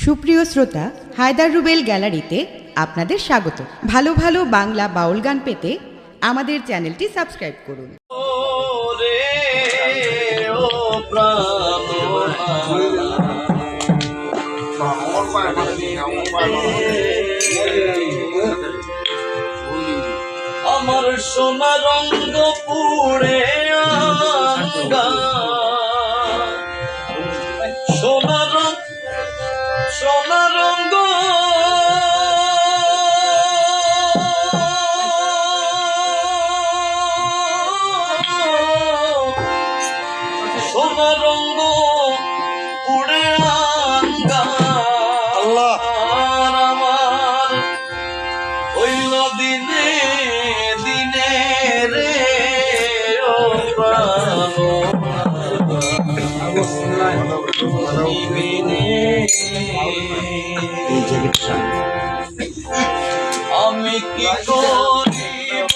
সুপ্রিয় শ্রোতা, হায়দার রুবেল গ্যালারিতে আপনাদের স্বাগত। ভালো ভালো বাংলা বাউল গান পেতে আমাদের চ্যানেলটি সাবস্ক্রাইব করুন। আমার সোনা রঙ্গ পুড়ে সোনা রঙ্গ সোনা রঙ্গ পুড়ে আল্লাহ আমার হইল দিনে দিনে রে ও প্রাণ আমি কি করিব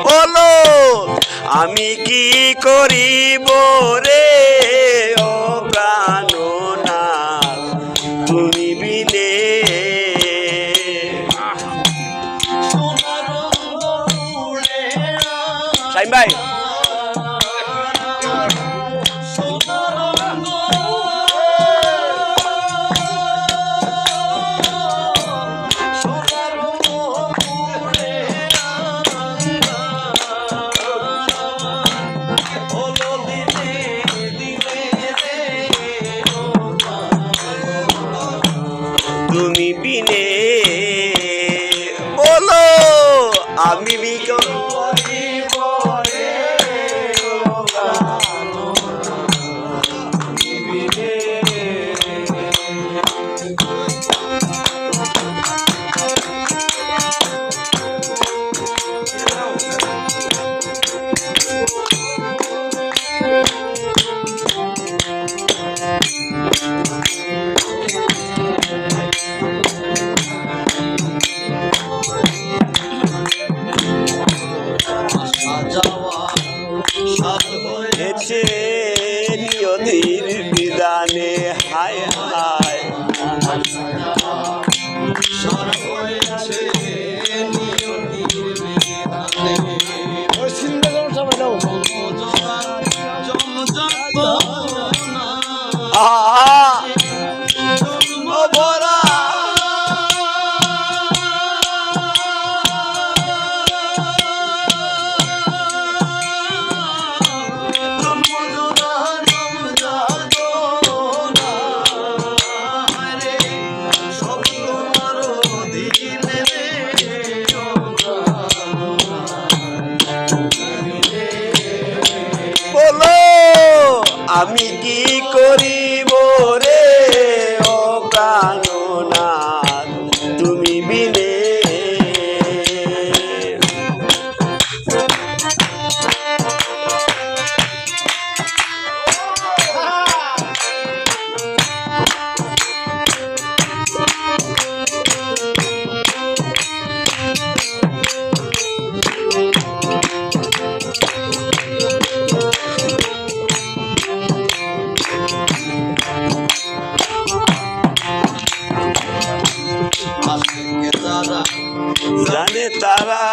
বলো আমি কি করিব রে ও প্রাণনাথ তুমি বিনে। শাহিন ভাই তুমি বিনে বলো আমি হয়েছে নিয়তির বিধানে হায় হায় আমি কি করিব রে ও প্রাণনাথ তুমি বিনে। জানে তারা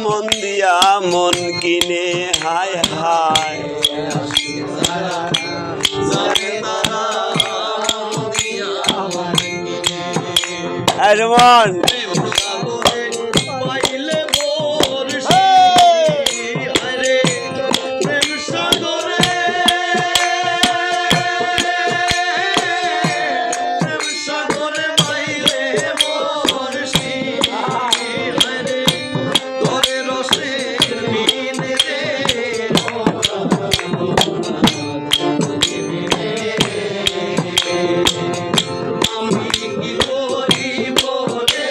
মন দিয়া মন কিনে হায় হায় মন আমি কি করিব রে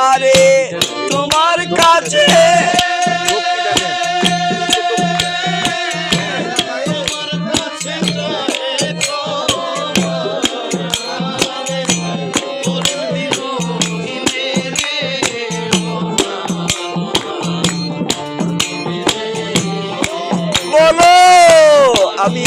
আরে তোমার কাছে বলো আমি